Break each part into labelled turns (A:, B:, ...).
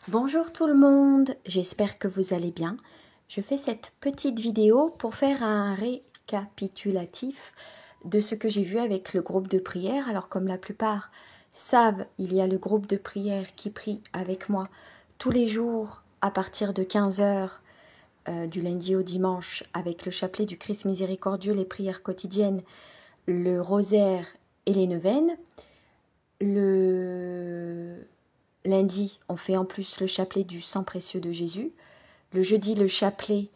A: Bonjour tout le monde, j'espère que vous allez bien. Je fais cette petite vidéo pour faire un récapitulatif de ce que j'ai vu avec le groupe de prière. Alors comme la plupart savent, il y a le groupe de prière qui prie avec moi tous les jours à partir de 15 heures du lundi au dimanche avec le chapelet du Christ miséricordieux, les prières quotidiennes, le rosaire et les neuvaines. Le lundi, on fait en plus le chapelet du sang précieux de Jésus. Le jeudi, le chapelet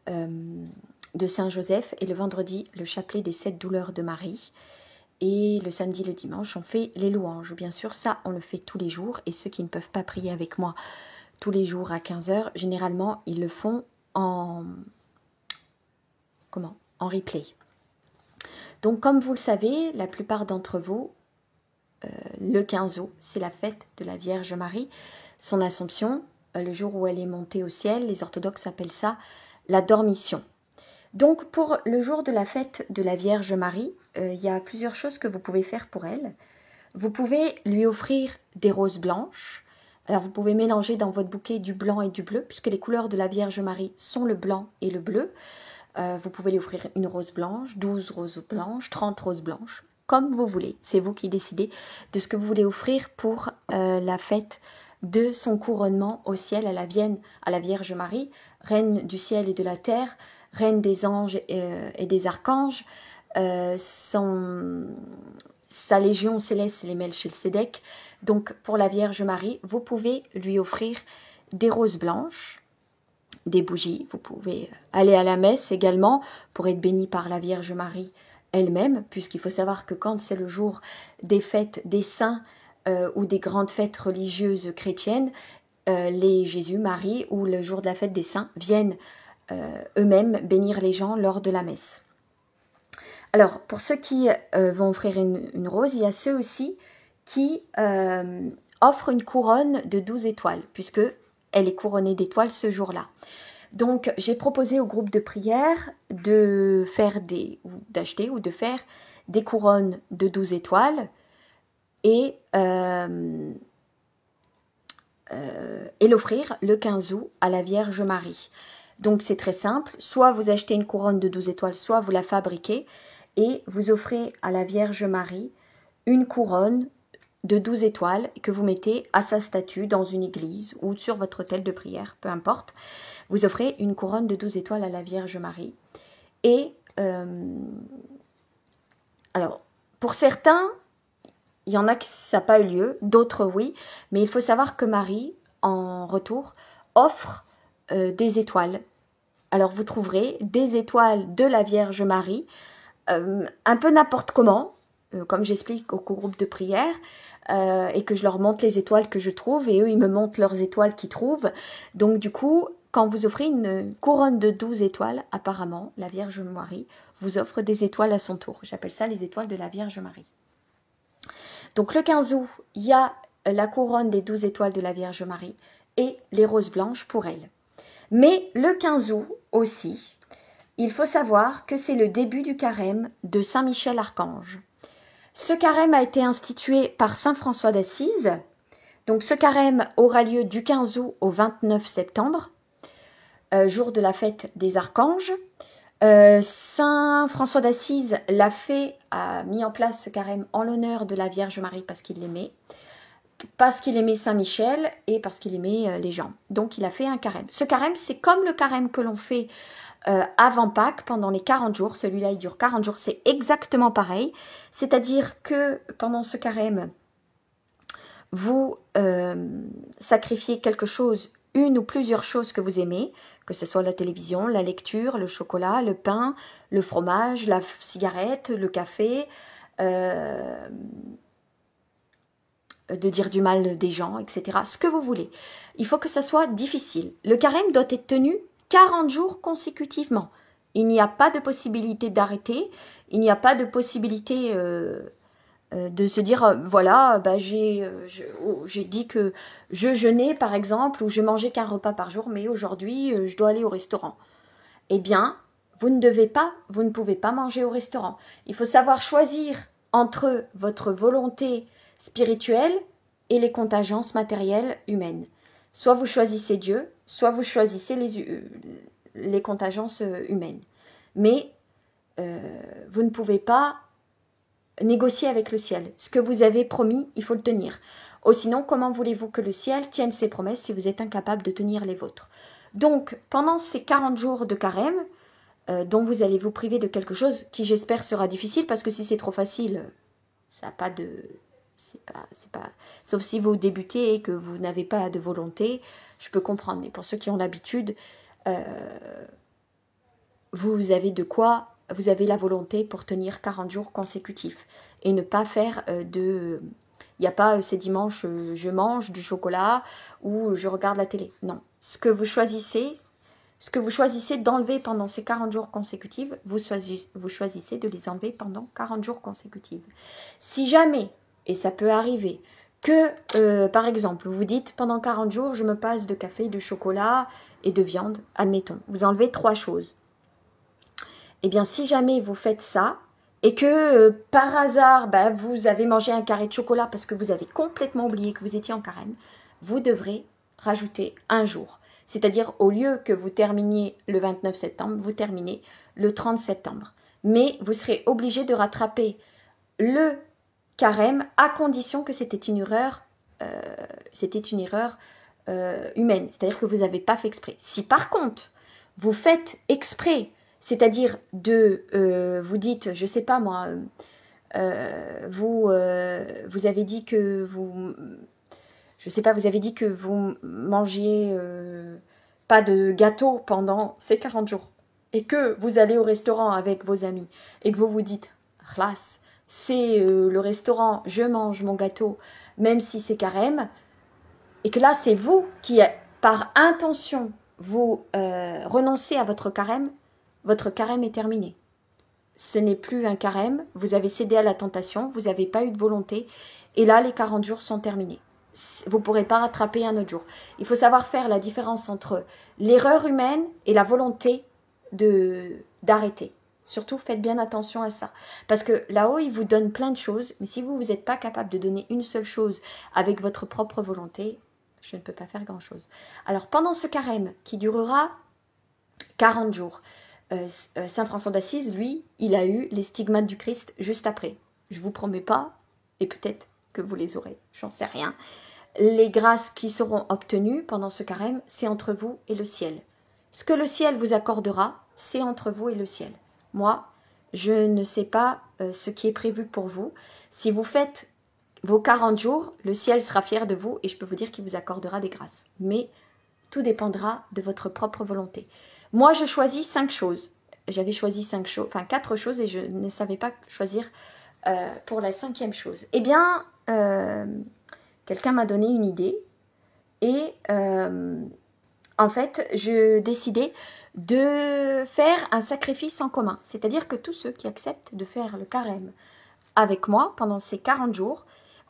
A: de Saint Joseph. Et le vendredi, le chapelet des 7 douleurs de Marie. Et le samedi, le dimanche, on fait les louanges. Bien sûr, ça, on le fait tous les jours. Et ceux qui ne peuvent pas prier avec moi tous les jours à 15 heures, généralement, ils le font en replay. Donc, comme vous le savez, la plupart d'entre vous, le 15 août, c'est la fête de la Vierge Marie, son Assomption, le jour où elle est montée au ciel. Les orthodoxes appellent ça la dormition. Donc pour le jour de la fête de la Vierge Marie, il y a plusieurs choses que vous pouvez faire pour elle. Vous pouvez lui offrir des roses blanches. Alors vous pouvez mélanger dans votre bouquet du blanc et du bleu, puisque les couleurs de la Vierge Marie sont le blanc et le bleu. Vous pouvez lui offrir une rose blanche, 12 roses blanches, 30 roses blanches, comme vous voulez. C'est vous qui décidez de ce que vous voulez offrir pour la fête de son couronnement au ciel à la Vierge Marie, reine du ciel et de la terre, reine des anges et des archanges. Sa légion céleste, c'est les Melchisedec. Donc pour la Vierge Marie, vous pouvez lui offrir des roses blanches, des bougies. Vous pouvez aller à la messe également pour être béni par la Vierge Marie elle-même, puisqu'il faut savoir que quand c'est le jour des fêtes des saints ou des grandes fêtes religieuses chrétiennes, les Jésus, Marie ou le jour de la fête des saints viennent eux-mêmes bénir les gens lors de la messe. Alors, pour ceux qui vont offrir une rose, il y a ceux aussi qui offrent une couronne de 12 étoiles, puisque elle est couronnée d'étoiles ce jour-là. Donc, j'ai proposé au groupe de prière de faire d'acheter ou de faire des couronnes de 12 étoiles et l'offrir le 15 août à la Vierge Marie. Donc, c'est très simple. Soit vous achetez une couronne de 12 étoiles, soit vous la fabriquez et vous offrez à la Vierge Marie une couronne de 12 étoiles que vous mettez à sa statue dans une église ou sur votre autel de prière, peu importe. Vous offrez une couronne de 12 étoiles à la Vierge Marie. Et alors, pour certains, il y en a que ça n'a pas eu lieu, d'autres oui, mais il faut savoir que Marie, en retour, offre des étoiles. Alors vous trouverez des étoiles de la Vierge Marie, un peu n'importe comment, comme j'explique au groupe de prière, et que je leur montre les étoiles que je trouve, et eux ils me montrent leurs étoiles qu'ils trouvent. Donc du coup, quand vous offrez une couronne de 12 étoiles, apparemment, la Vierge Marie vous offre des étoiles à son tour. J'appelle ça les étoiles de la Vierge Marie. Donc le 15 août, il y a la couronne des 12 étoiles de la Vierge Marie et les roses blanches pour elle. Mais le 15 août aussi, il faut savoir que c'est le début du carême de Saint Michel Archange. Ce carême a été institué par Saint François d'Assise. Donc ce carême aura lieu du 15 août au 29 septembre, jour de la fête des archanges. Saint François d'Assise a mis en place ce carême en l'honneur de la Vierge Marie parce qu'il l'aimait Saint Michel et parce qu'il aimait les gens. Donc il a fait un carême. Ce carême, c'est comme le carême que l'on fait avant Pâques, pendant les 40 jours. Celui-là, il dure 40 jours, c'est exactement pareil. C'est-à-dire que pendant ce carême, vous sacrifiez quelque chose, une ou plusieurs choses que vous aimez, que ce soit la télévision, la lecture, le chocolat, le pain, le fromage, la cigarette, le café, de dire du mal des gens, etc. Ce que vous voulez. Il faut que ça soit difficile. Le carême doit être tenu 40 jours consécutivement. Il n'y a pas de possibilité d'arrêter, il n'y a pas de possibilité de se dire, voilà, bah, j'ai dit que je jeûnais par exemple, ou je mangeais qu'un repas par jour, mais aujourd'hui je dois aller au restaurant. Eh bien, vous ne pouvez pas manger au restaurant. Il faut savoir choisir entre votre volonté spirituelle et les contingences matérielles humaines. Soit vous choisissez Dieu, soit vous choisissez les contingences humaines. Mais vous ne pouvez pas négocier avec le ciel. Ce que vous avez promis, il faut le tenir. Ou sinon, comment voulez-vous que le ciel tienne ses promesses si vous êtes incapable de tenir les vôtres? Donc, pendant ces 40 jours de carême, dont vous allez vous priver de quelque chose qui, j'espère, sera difficile, parce que si c'est trop facile, ça n'a pas de... c'est pas... Sauf si vous débutez et que vous n'avez pas de volonté, je peux comprendre. Mais pour ceux qui ont l'habitude, vous avez de quoi... Vous avez la volonté pour tenir 40 jours consécutifs et ne pas faire de... Il n'y a pas c'est dimanche, je mange du chocolat ou je regarde la télé. Non. Ce que vous choisissez d'enlever pendant ces 40 jours consécutifs, vous choisissez de les enlever pendant 40 jours consécutifs. Si jamais, et ça peut arriver, que par exemple, vous dites pendant 40 jours, je me passe de café, de chocolat et de viande, admettons, vous enlevez 3 choses. Eh bien, si jamais vous faites ça, et que par hasard, vous avez mangé un carré de chocolat parce que vous avez complètement oublié que vous étiez en carême, vous devrez rajouter un jour. C'est-à-dire, au lieu que vous terminiez le 29 septembre, vous terminez le 30 septembre. Mais vous serez obligé de rattraper le carême à condition que c'était une erreur, humaine. C'est-à-dire que vous n'avez pas fait exprès. Si par contre, vous faites exprès, c'est-à-dire vous dites, je sais pas moi, vous avez dit que vous, je sais pas, vous avez dit que vous mangiez pas de gâteau pendant ces 40 jours et que vous allez au restaurant avec vos amis et que vous vous dites, khlas, c'est le restaurant, je mange mon gâteau même si c'est carême, et que là c'est vous qui, par intention, vous renoncez à votre carême est terminé. Ce n'est plus un carême, vous avez cédé à la tentation, vous n'avez pas eu de volonté, et là, les 40 jours sont terminés. Vous ne pourrez pas rattraper un autre jour. Il faut savoir faire la différence entre l'erreur humaine et la volonté d'arrêter. Surtout, faites bien attention à ça. Parce que là-haut, il vous donne plein de choses, mais si vous n'êtes pas capable de donner une seule chose avec votre propre volonté, je ne peux pas faire grand-chose. Alors, pendant ce carême qui durera 40 jours, Saint François d'Assise, lui, il a eu les stigmates du Christ juste après. Je vous promets pas, et peut-être que vous les aurez, j'en sais rien. Les grâces qui seront obtenues pendant ce carême, c'est entre vous et le ciel. Ce que le ciel vous accordera, c'est entre vous et le ciel. Moi, je ne sais pas ce qui est prévu pour vous. Si vous faites vos 40 jours, le ciel sera fier de vous et je peux vous dire qu'il vous accordera des grâces. Mais tout dépendra de votre propre volonté. Moi, je choisis 5 choses. J'avais choisi 4 choses et je ne savais pas choisir pour la 5e chose. Eh bien, quelqu'un m'a donné une idée et en fait, je décidais de faire un sacrifice en commun. C'est-à-dire que tous ceux qui acceptent de faire le carême avec moi pendant ces 40 jours,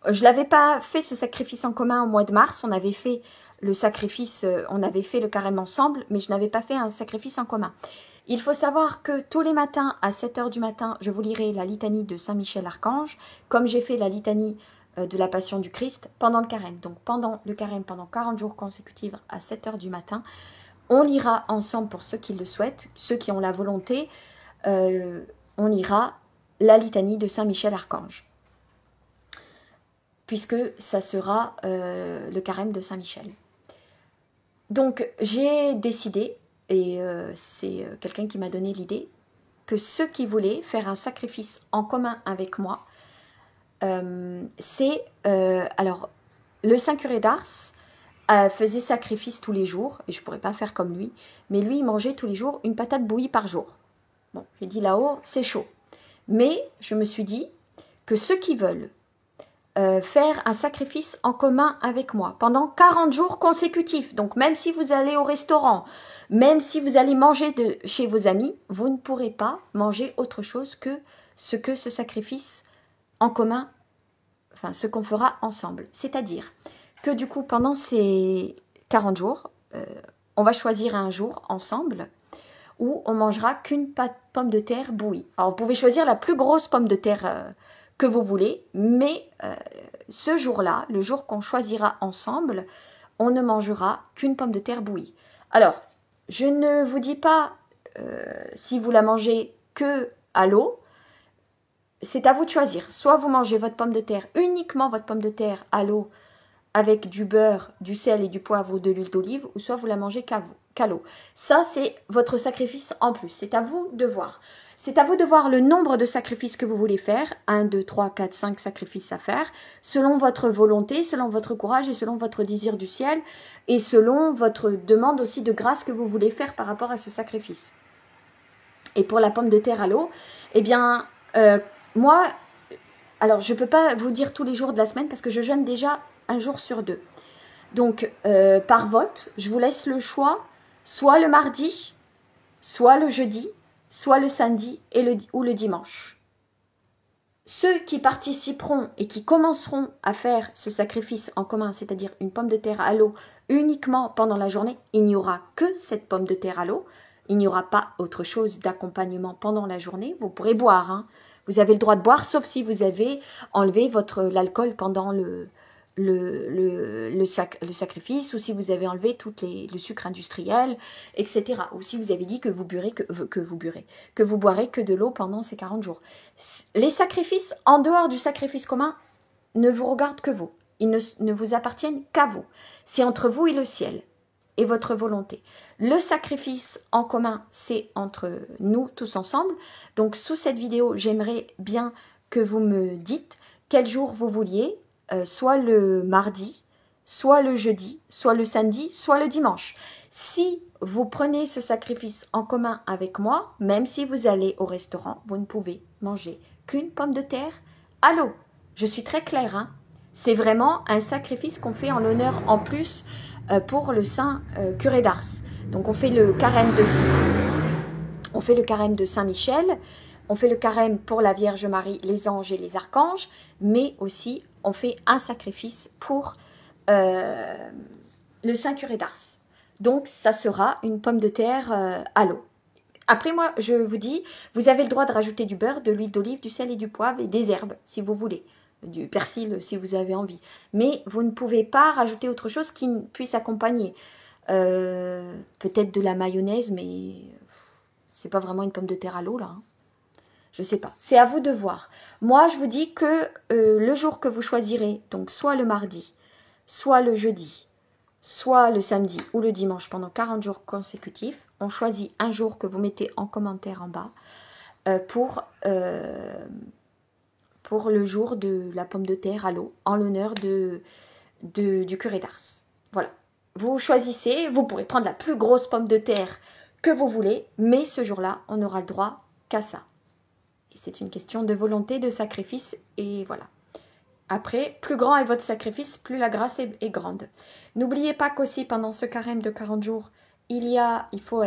A: je ne l'avais pas fait ce sacrifice en commun au mois de mars, on avait fait le sacrifice, on avait fait le carême ensemble, mais je n'avais pas fait un sacrifice en commun. Il faut savoir que tous les matins, à 7 h du matin, je vous lirai la litanie de Saint-Michel-Archange, comme j'ai fait la litanie de la Passion du Christ pendant le carême. Donc pendant le carême, pendant 40 jours consécutifs à 7 h du matin, on lira ensemble pour ceux qui le souhaitent, ceux qui ont la volonté, on lira la litanie de Saint-Michel-Archange, puisque ça sera le carême de Saint-Michel. Donc j'ai décidé, et c'est quelqu'un qui m'a donné l'idée, que ceux qui voulaient faire un sacrifice en commun avec moi, alors le Saint Curé d'Ars faisait sacrifice tous les jours, et je ne pourrais pas faire comme lui, mais lui il mangeait tous les jours une patate bouillie par jour. Bon, j'ai dit là-haut, c'est chaud. Mais je me suis dit que ceux qui veulent faire un sacrifice en commun avec moi pendant 40 jours consécutifs. Donc même si vous allez au restaurant, même si vous allez manger chez vos amis, vous ne pourrez pas manger autre chose que ce sacrifice en commun, enfin ce qu'on fera ensemble. C'est-à-dire que du coup pendant ces 40 jours, on va choisir un jour ensemble où on mangera qu'une pomme de terre bouillie. Alors vous pouvez choisir la plus grosse pomme de terre que vous voulez, mais ce jour-là, le jour qu'on choisira ensemble, on ne mangera qu'une pomme de terre bouillie. Alors, je ne vous dis pas si vous la mangez que à l'eau, c'est à vous de choisir. Soit vous mangez votre pomme de terre, uniquement votre pomme de terre à l'eau, avec du beurre, du sel et du poivre ou de l'huile d'olive, ou soit vous la mangez qu'à l'eau. Ça, c'est votre sacrifice en plus. C'est à vous de voir. C'est à vous de voir le nombre de sacrifices que vous voulez faire. 1, 2, 3, 4, 5 sacrifices à faire, selon votre volonté, selon votre courage et selon votre désir du ciel, et selon votre demande aussi de grâce que vous voulez faire par rapport à ce sacrifice. Et pour la pomme de terre à l'eau, eh bien, moi, alors je ne peux pas vous dire tous les jours de la semaine parce que je jeûne déjà un jour sur 2. Donc, par vote, je vous laisse le choix, soit le mardi, soit le jeudi, soit le samedi ou le dimanche. Ceux qui participeront et qui commenceront à faire ce sacrifice en commun, c'est-à-dire une pomme de terre à l'eau uniquement pendant la journée, il n'y aura que cette pomme de terre à l'eau. Il n'y aura pas autre chose d'accompagnement pendant la journée. Vous pourrez boire, hein. Vous avez le droit de boire, sauf si vous avez enlevé l'alcool pendant le sacrifice, ou si vous avez enlevé le sucre industriel, etc. Ou si vous avez dit que vous boirez que de l'eau pendant ces 40 jours. Les sacrifices, en dehors du sacrifice commun, ne vous regardent que vous. Ils ne vous appartiennent qu'à vous. C'est entre vous et le ciel et votre volonté. Le sacrifice en commun, c'est entre nous tous ensemble. Donc, sous cette vidéo, j'aimerais bien que vous me dites quel jour vous vouliez, soit le mardi, soit le jeudi, soit le samedi, soit le dimanche. Si vous prenez ce sacrifice en commun avec moi, même si vous allez au restaurant, vous ne pouvez manger qu'une pomme de terre à l'eau. Je suis très claire, hein. C'est vraiment un sacrifice qu'on fait en l'honneur en plus pour le saint curé d'Ars. Donc on fait le carême de Saint-Michel, on fait le carême pour la Vierge Marie, les anges et les archanges, mais aussi on fait un sacrifice pour le saint curé d'Ars. Donc ça sera une pomme de terre à l'eau. Après moi, je vous dis, vous avez le droit de rajouter du beurre, de l'huile d'olive, du sel et du poivre et des herbes, si vous voulez. Du persil, si vous avez envie. Mais vous ne pouvez pas rajouter autre chose qui puisse accompagner. Peut-être de la mayonnaise, mais c'est pas vraiment une pomme de terre à l'eau, là. Hein. Je sais pas. C'est à vous de voir. Moi, je vous dis que le jour que vous choisirez, donc soit le mardi, soit le jeudi, soit le samedi ou le dimanche pendant 40 jours consécutifs, on choisit un jour que vous mettez en commentaire en bas pour le jour de la pomme de terre à l'eau, en l'honneur du curé d'Ars. Voilà. Vous choisissez, vous pourrez prendre la plus grosse pomme de terre que vous voulez, mais ce jour-là, on n'aura le droit qu'à ça. Et c'est une question de volonté, de sacrifice, et voilà. Après, plus grand est votre sacrifice, plus la grâce est grande. N'oubliez pas qu'aussi, pendant ce carême de 40 jours, il faut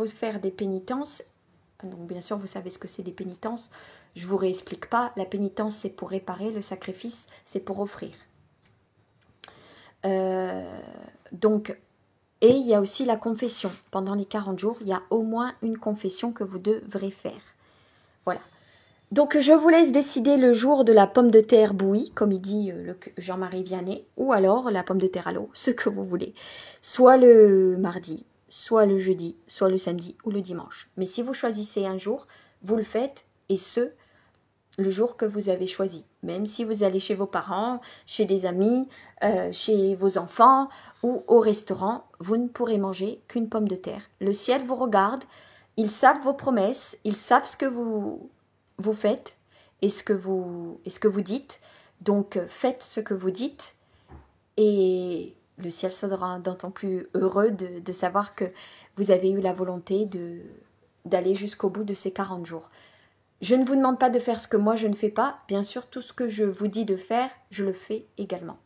A: faire des pénitences. Donc bien sûr, vous savez ce que c'est des pénitences. Je ne vous réexplique pas. La pénitence, c'est pour réparer. Le sacrifice, c'est pour offrir. Et il y a aussi la confession. Pendant les 40 jours, il y a au moins une confession que vous devrez faire. Voilà. Donc je vous laisse décider le jour de la pomme de terre bouillie, comme il dit Jean-Marie Vianney, ou alors la pomme de terre à l'eau, ce que vous voulez. Soit le mardi, soit le jeudi, soit le samedi ou le dimanche. Mais si vous choisissez un jour, vous le faites, et le jour que vous avez choisi. Même si vous allez chez vos parents, chez des amis, chez vos enfants ou au restaurant, vous ne pourrez manger qu'une pomme de terre. Le ciel vous regarde, ils savent vos promesses, ils savent ce que vous faites et ce que vous dites. Donc faites ce que vous dites et le ciel sera d'autant plus heureux de savoir que vous avez eu la volonté d'aller jusqu'au bout de ces 40 jours. Je ne vous demande pas de faire ce que moi je ne fais pas. Bien sûr, tout ce que je vous dis de faire, je le fais également.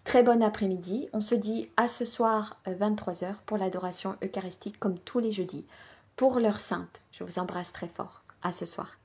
A: Très bon après-midi. On se dit à ce soir 23h pour l'adoration eucharistique comme tous les jeudis. Pour l'heure sainte, je vous embrasse très fort. À ce soir.